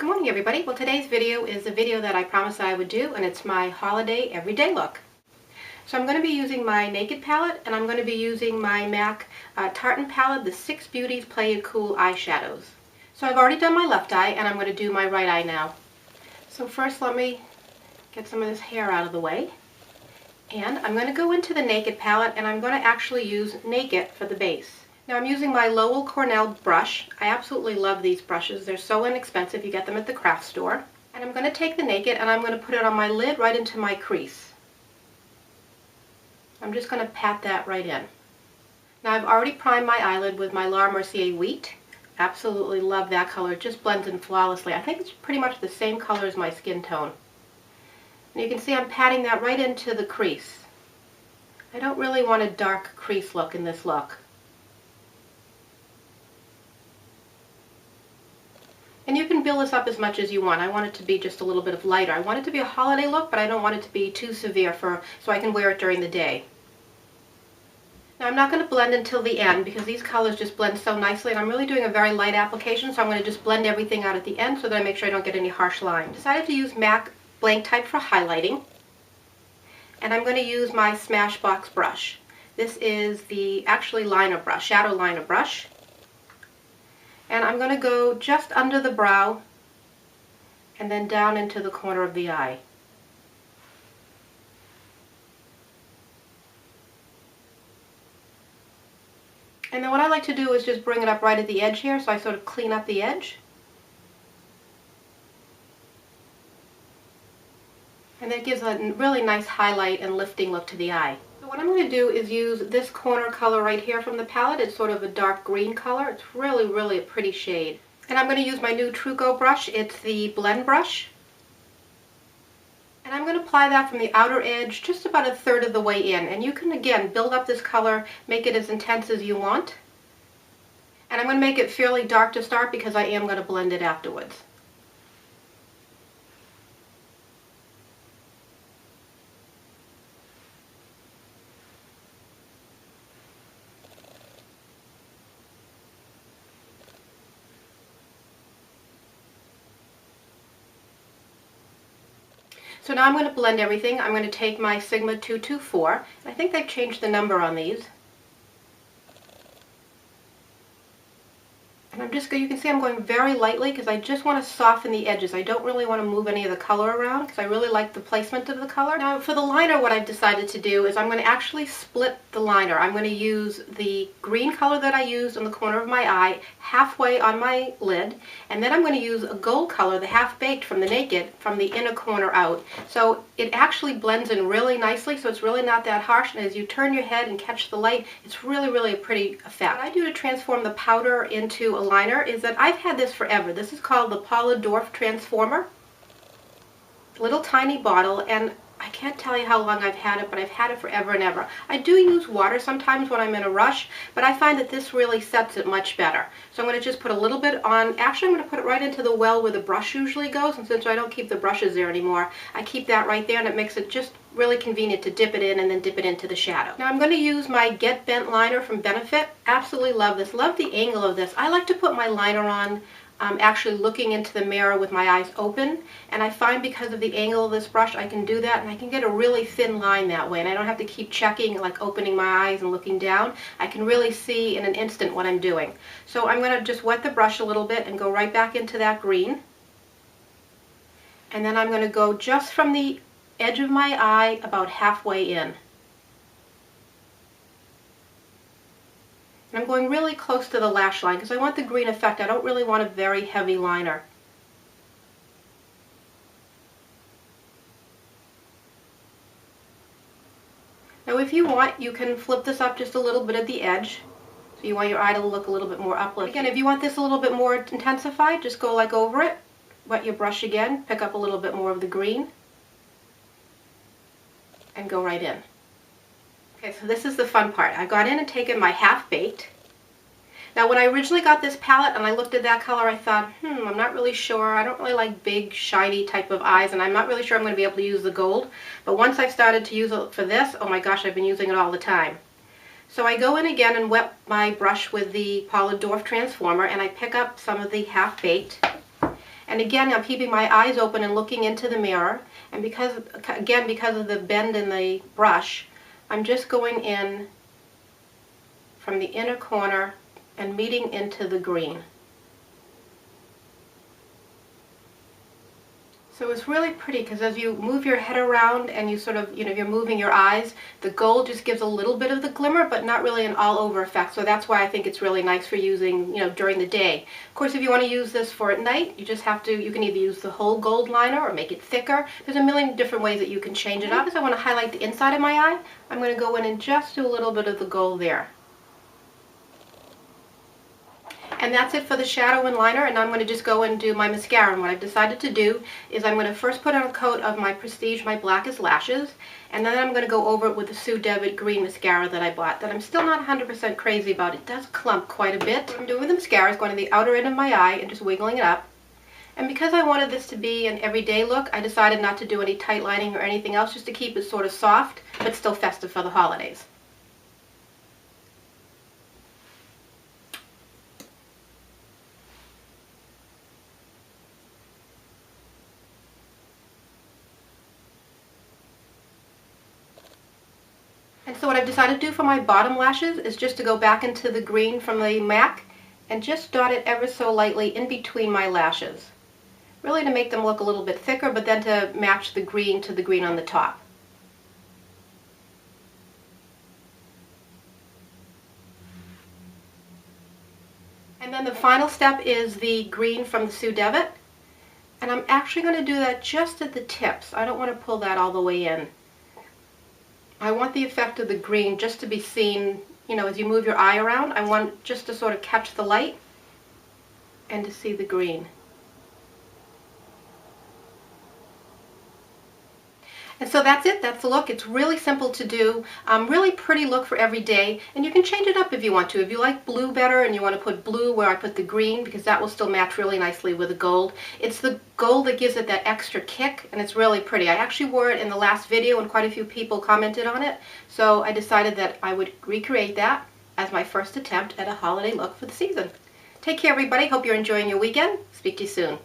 Good morning, everybody. Well, today's video is a video that I promised I would do, and it's my holiday everyday look. So I'm going to be using my Naked palette, and I'm going to be using my MAC Tartan palette, the Six Beauties Play It Cool eyeshadows. So I've already done my left eye, and I'm going to do my right eye now. So first let me get some of this hair out of the way. And I'm going to go into the Naked palette, and I'm going to actually use Naked for the base. Now I'm using my Lowell Cornell brush. I absolutely love these brushes. They're so inexpensive. You get them at the craft store. And I'm going to take the Naked and I'm going to put it on my lid right into my crease. I'm just going to pat that right in. Now I've already primed my eyelid with my Laura Mercier Wheat. Absolutely love that color. It just blends in flawlessly. I think it's pretty much the same color as my skin tone. And you can see I'm patting that right into the crease. I don't really want a dark crease look in this look. And you can build this up as much as you want. I want it to be just a little bit of lighter. I want it to be a holiday look, but I don't want it to be too severe so I can wear it during the day. Now I'm not going to blend until the end because these colors just blend so nicely, and I'm really doing a very light application, so I'm going to just blend everything out at the end so that I make sure I don't get any harsh lines. Decided to use MAC Blank Type for highlighting, and I'm going to use my Smashbox brush. This is the actually liner brush, shadow liner brush. And I'm going to go just under the brow and then down into the corner of the eye. And then what I like to do is just bring it up right at the edge here, so I sort of clean up the edge. And that gives a really nice highlight and lifting look to the eye. So what I'm going to do is use this corner color right here from the palette. It's sort of a dark green color. It's really, really a pretty shade. And I'm going to use my new Truco brush. It's the blend brush. And I'm going to apply that from the outer edge just about a third of the way in. And you can, again, build up this color, make it as intense as you want. And I'm going to make it fairly dark to start because I am going to blend it afterwards. So now I'm going to blend everything. I'm going to take my Sigma 224. I think they've changed the number on these. And I'm just, you can see I'm going very lightly because I just want to soften the edges. I don't really want to move any of the color around because I really like the placement of the color. Now for the liner, what I've decided to do is I'm going to actually split the liner. I'm going to use the green color that I used on the corner of my eye halfway on my lid, and then I'm going to use a gold color, the Half Baked from the Naked, from the inner corner out. So it actually blends in really nicely, so it's really not that harsh, and as you turn your head and catch the light, it's really, really a pretty effect. What I do to transform the powder into a liner is that I've had this forever. This is called the Paula Dorf Transformer. Little tiny bottle, and I can't tell you how long I've had it, but I've had it forever and ever. I do use water sometimes when I'm in a rush, but I find that this really sets it much better. So I'm going to just put a little bit on. Actually, I'm going to put it right into the well where the brush usually goes, and since I don't keep the brushes there anymore, I keep that right there, and it makes it just really convenient to dip it in and then dip it into the shadow. Now I'm going to use my Get Bent liner from Benefit. Absolutely love this. Love the angle of this. I like to put my liner on actually looking into the mirror with my eyes open, and I find because of the angle of this brush I can do that, and I can get a really thin line that way, and I don't have to keep checking, like opening my eyes and looking down. I can really see in an instant what I'm doing. So I'm going to just wet the brush a little bit and go right back into that green, and then I'm going to go just from the edge of my eye about halfway in. And I'm going really close to the lash line because I want the green effect. I don't really want a very heavy liner. Now if you want, you can flip this up just a little bit at the edge. So you want your eye to look a little bit more uplifted. Again, if you want this a little bit more intensified, just go like over it. Wet your brush again, pick up a little bit more of the green, and go right in. Okay, so this is the fun part. I got in and taken my Half Baked. Now when I originally got this palette and I looked at that color, I thought, I'm not really sure. I don't really like big, shiny type of eyes, and I'm not really sure I'm going to be able to use the gold. But once I started to use it for this, oh my gosh, I've been using it all the time. So I go in again and wet my brush with the Paula Dorf Transformer, and I pick up some of the Half Baked. And again, I'm keeping my eyes open and looking into the mirror. And because of the bend in the brush, I'm just going in from the inner corner and meeting into the green. So it's really pretty because as you move your head around and you sort of, you're moving your eyes, the gold just gives a little bit of the glimmer, but not really an all-over effect. So that's why I think it's really nice for using, during the day. Of course, if you want to use this for at night, you can either use the whole gold liner or make it thicker. There's a million different ways that you can change it up. Because I want to highlight the inside of my eye, I'm going to go in and just do a little bit of the gold there. And that's it for the shadow and liner, and I'm going to just go and do my mascara. And what I've decided to do is I'm going to first put on a coat of my Prestige My Blackest Lashes, and then I'm going to go over it with the Sue Devitt green mascara that I bought that I'm still not 100% crazy about. It does clump quite a bit. What I'm doing with the mascara is going to the outer end of my eye and just wiggling it up. And because I wanted this to be an everyday look, I decided not to do any tight lining or anything else, just to keep it sort of soft, but still festive for the holidays. And so what I've decided to do for my bottom lashes is just to go back into the green from the MAC and just dot it ever so lightly in between my lashes. Really to make them look a little bit thicker, but then to match the green to the green on the top. And then the final step is the green from the Sue Devitt. And I'm actually going to do that just at the tips. I don't want to pull that all the way in. I want the effect of the green just to be seen, as you move your eye around. I want just to sort of catch the light and to see the green. And so that's it. That's the look. It's really simple to do. Really pretty look for every day. And you can change it up if you want to. If you like blue better and you want to put blue where I put the green, because that will still match really nicely with the gold. It's the gold that gives it that extra kick, and it's really pretty. I actually wore it in the last video and quite a few people commented on it. So I decided that I would recreate that as my first attempt at a holiday look for the season. Take care, everybody. Hope you're enjoying your weekend. Speak to you soon.